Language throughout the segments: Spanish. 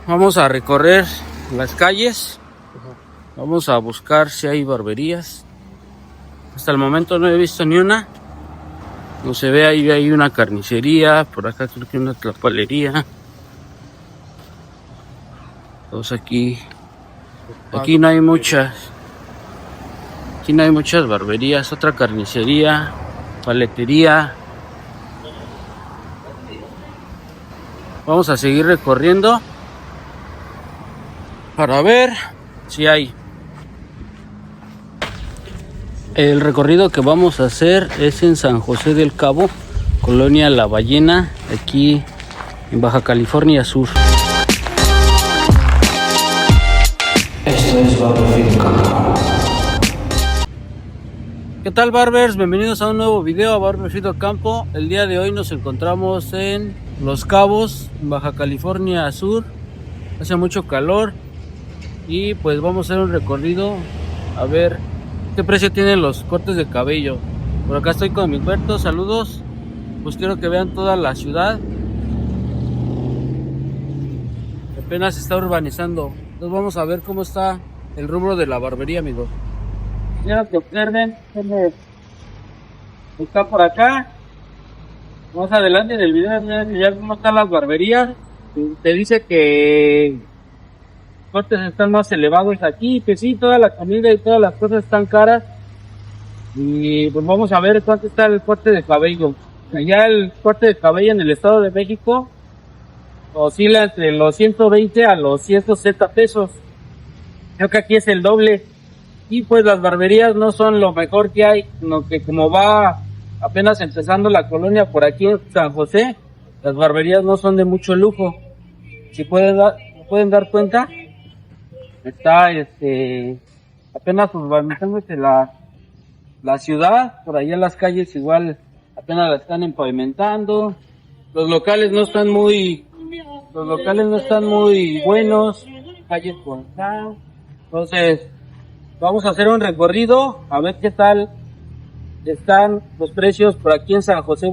Vamos a recorrer las calles. Vamos a buscar si hay barberías. Hasta el momento no he visto ni una. No se ve, ahí hay una carnicería. Por acá creo que una tlapalería. Entonces aquí no hay muchas. Aquí no hay muchas barberías. Otra carnicería, paletería. Vamos a seguir recorriendo para ver si hay. El recorrido que vamos a hacer es en San José del Cabo, Colonia La Ballena, aquí en Baja California Sur. Esto es Barber Campo. ¿Qué tal, barbers? Bienvenidos a un nuevo video a Barber Campo. El día de hoy nos encontramos en Los Cabos, en Baja California Sur. Hace mucho calor y pues vamos a hacer un recorrido a ver qué precio tienen los cortes de cabello. Por acá estoy con Milberto, saludos. Pues quiero que vean toda la ciudad. Apenas se está urbanizando. Entonces vamos a ver cómo está el rubro de la barbería, amigos. Quiero que observen está por acá. Más adelante en el video ya cómo están las barberías. Te dice que cortes están más elevados aquí, que sí, toda la comida y todas las cosas están caras. Y pues vamos a ver cuánto está el corte de cabello. Allá el corte de cabello en el Estado de México oscila entre los 120 a los 160 pesos. Creo que aquí es el doble. Y pues las barberías no son lo mejor que hay, sino que como va apenas empezando la colonia por aquí en San José, las barberías no son de mucho lujo. Si pueden dar cuenta, está apenas urbanizándose la ciudad. Por allá las calles igual apenas la están empavimentando. Los locales no están muy buenos, calles por acá. Entonces vamos a hacer un recorrido a ver qué tal están los precios por aquí en San José.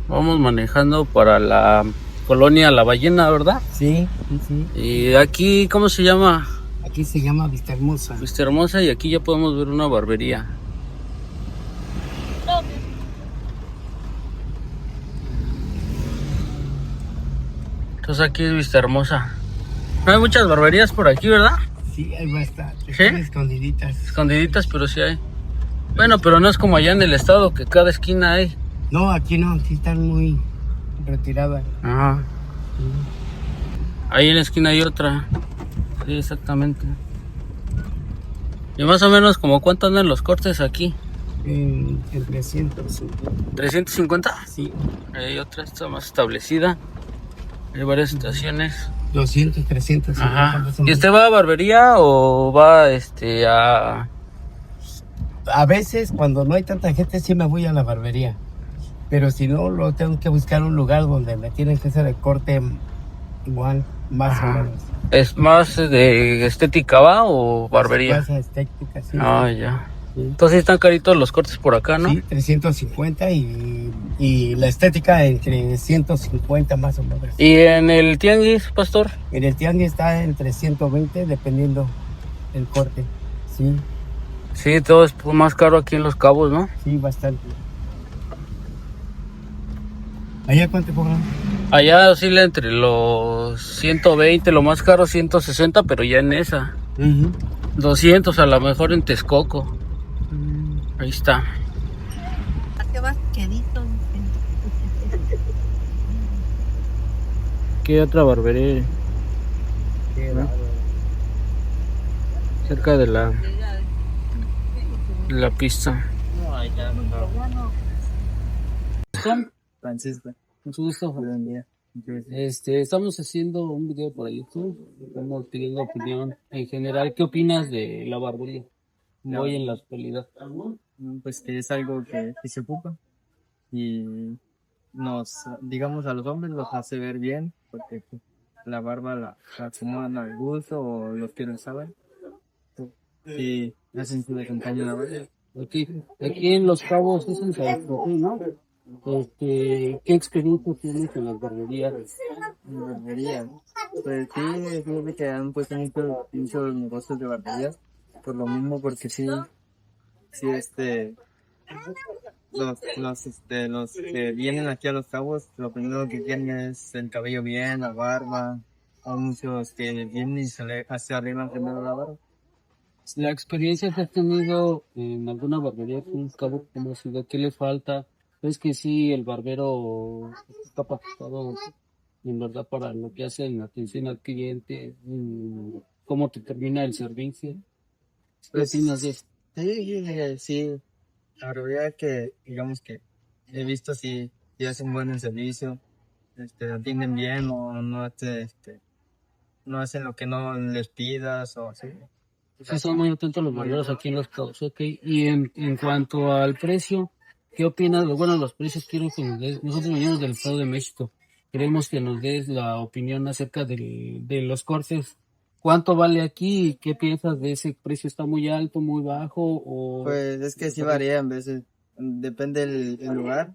Vamos manejando para la colonia La Ballena, ¿verdad? Sí. Y aquí, ¿cómo se llama? Aquí se llama Vista Hermosa. Vista Hermosa, y aquí ya podemos ver una barbería. Entonces aquí es Vista Hermosa. No hay muchas barberías por aquí, ¿verdad? Sí, hay bastante. ¿Sí? Escondiditas. Escondiditas, pero sí hay. Bueno, pero no es como allá en el estado que cada esquina hay. No, aquí no, sí están muy retiradas. Ajá. Sí. Ahí en la esquina hay otra. Sí, exactamente. Y más o menos, ¿como cuánto andan los cortes aquí? En 300. ¿350? Sí. Hay otra, está más establecida. Hay varias estaciones. 200, 300. Ajá. ¿Y usted va a barbería o va a...? A veces, cuando no hay tanta gente, sí me voy a la barbería. Pero si no, lo tengo que buscar un lugar donde me tienen que hacer el corte igual, más o menos. ¿Es más de estética va o barbería? Más estética, sí. Ah, ya. Sí. Entonces están caritos los cortes por acá, ¿no? Sí, 350 y la estética entre 150 más o menos. ¿Y en el tianguis, pastor? En el tianguis está entre 120 dependiendo el corte. Sí, Sí, todo es más caro aquí en Los Cabos, ¿no? sí, bastante. ¿Allá cuánto cobran? Allá oscila entre los 120, lo más caro 160, pero ya en esa. 200 a lo mejor en Texcoco. Ahí está. ¿Qué vas quedito? ¿Qué otra barbería? Qué bárbaro. Cerca de la pista. Francisco. Mucho gusto. Buen día. Estamos haciendo un video para YouTube. Estamos pidiendo opinión en general. ¿Qué opinas de la barbería hoy en la actualidad? Pues que es algo que se ocupa y digamos, a los hombres los hace ver bien, porque la barba la acomodan al gusto o los que no saben y hacen su desempeño en la barba. Aquí en Los Cabos es en San José, ¿no? ¿Qué experiencia tienes en las barberías? En barbería. Pues sí, fíjate que han puesto muchos negocios de barbería, por lo mismo, porque sí, los que vienen aquí a Los Cabos, lo primero que quieren es el cabello bien, la barba. Hay muchos que vienen y se arreglan primero la barba. La experiencia que has tenido en alguna barbería aquí en Cabo, ¿cómo ha sido? ¿Qué le falta? ¿Ves que sí, el barbero está capacitado en verdad para lo que hace en la atención al cliente? ¿Cómo te termina el servicio? ¿Qué Pues, opinas de eso? sí, la verdad es que, digamos que he visto si hacen buen el servicio, atienden bien o no hacen lo que no les pidas o así. Sí, son muy atentos los barberos aquí en Los Cabos, ok. Y en cuanto al precio, ¿qué opinas? Bueno, los precios quiero que nos des. Nosotros venimos del Estado de México. Queremos que nos des la opinión acerca de los cortes. ¿Cuánto vale aquí y qué piensas de ese precio? ¿Está muy alto, muy bajo? O Pues es que sí varía en veces, depende el lugar.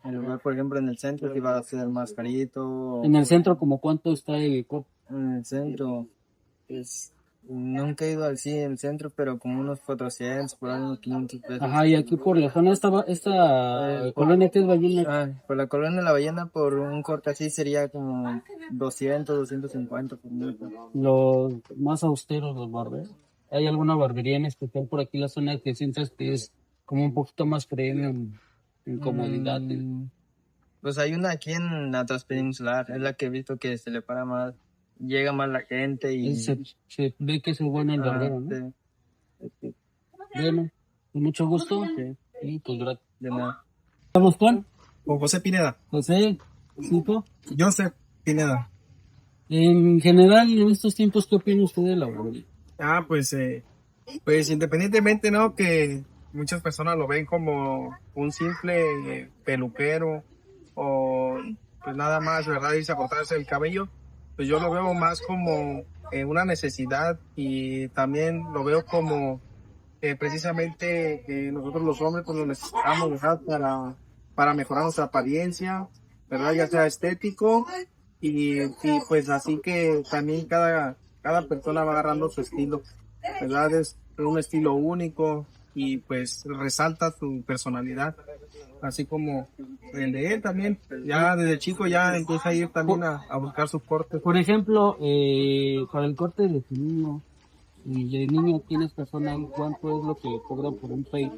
El lugar, por ejemplo, en el centro sí va a ser más carito. en el centro, ¿como cuánto está el corte? En el centro, pues nunca he ido al sí en el centro, pero como unos 400, por ahí unos 500 pesos. Ajá, y aquí por la zona esta colonia que es Ballena, Por la colonia de La Ballena, por un corte así sería como 200, 250 por minuto. los más austeros, los barberos. ¿Hay alguna barbería en especial por aquí la zona que sientas que es como un poquito más premium en comodidad? Pues hay una aquí en la Transpeninsular, es la que he visto que se le para más, llega más la gente y... Se ve que es bueno el barbero, ¿no? Sí, Bueno, con mucho gusto. sí, Y pues gracias. de nada. ¿Estamos con Con José Pineda. José? ¿Cinco? Joseph Pineda. En general, en estos tiempos, ¿qué opina usted de la barbería? Pues independientemente, ¿no? Que muchas personas lo ven como un simple peluquero o pues nada más, ¿verdad? Irse a cortarse el cabello. Pues yo lo veo más como una necesidad y también lo veo como precisamente nosotros los hombres pues lo necesitamos, ¿verdad? Para mejorar nuestra apariencia, ¿verdad? Ya sea estético y pues así que también cada persona va agarrando su estilo, ¿verdad? Es un estilo único y pues resalta su personalidad, así como el de él también. Ya desde chico ya empieza a ir también a buscar sus cortes. Por ejemplo, para el corte de tu niño, y de niño tienes persona, ¿cuánto es lo que cobran por un fade?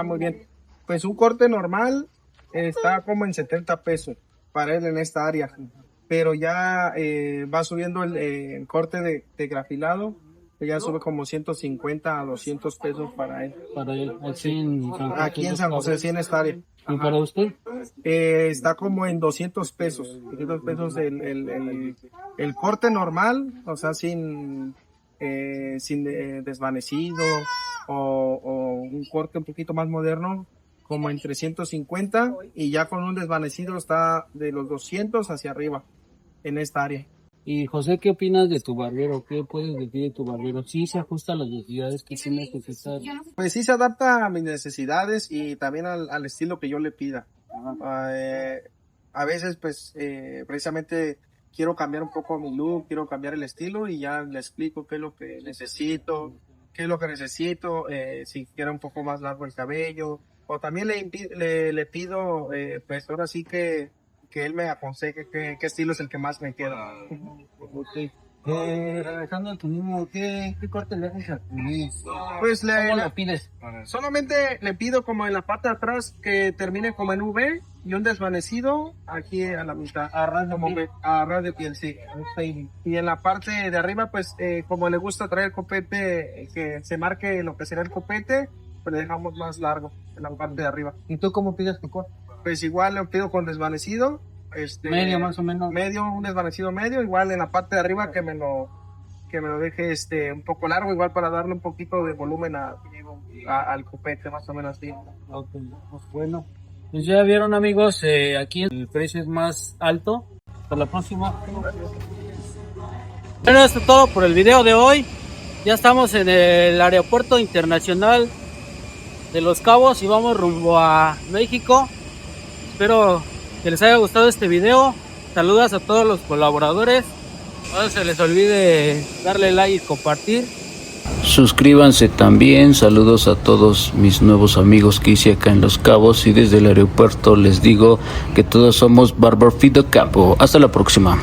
Muy bien. Pues un corte normal está como en 70 pesos para él en esta área, pero ya va subiendo el corte de grafilado, que ya sube como 150 a 200 pesos para él. Para él, aquí en San José, Sí, en esta área. ¿Y para usted? Está como en 200 pesos. 200 pesos el corte normal, o sea, sin desvanecido o un corte un poquito más moderno, como en 350 y ya con un desvanecido está de los 200 hacia arriba en esta área. Y José, ¿qué opinas de tu barbero? ¿Qué puedes decir de tu barbero? ¿Sí se ajusta a las necesidades que sí necesitas? Pues sí se adapta a mis necesidades y también al estilo que yo le pida. A veces pues precisamente quiero cambiar un poco mi look, quiero cambiar el estilo y ya le explico qué es lo que necesito, si quiero un poco más largo el cabello, o también le pido, pues ahora sí que él me aconseje qué estilo es el que más me queda. Okay. Regresando a tu mismo, ¿qué corte le haces a tu niño? Pues ¿Cómo lo pides? solamente le pido como en la parte de atrás que termine como en V y un desvanecido aquí a la mitad. A ras de piel, sí. Y en la parte de arriba, pues como le gusta traer el copete, que se marque lo que será el copete, pues le dejamos más largo en la parte de arriba. ¿Y tú cómo pides tu corte? Pues igual lo pido con desvanecido. Medio más o menos. Un desvanecido medio, igual en la parte de arriba que me lo deje un poco largo, igual para darle un poquito de volumen al copete, más o menos así. Okay. Pues bueno, pues ya vieron amigos, aquí el precio es más alto. Hasta la próxima. Bueno, esto es todo por el video de hoy. Ya estamos en el aeropuerto internacional de Los Cabos y vamos rumbo a México. Espero que les haya gustado este video. Saludos a todos los colaboradores No se les olvide darle like y compartir. Suscríbanse también, saludos a todos mis nuevos amigos que hice acá en Los Cabos y desde el aeropuerto les digo que todos somos Barbar Fido Campo. Hasta la próxima.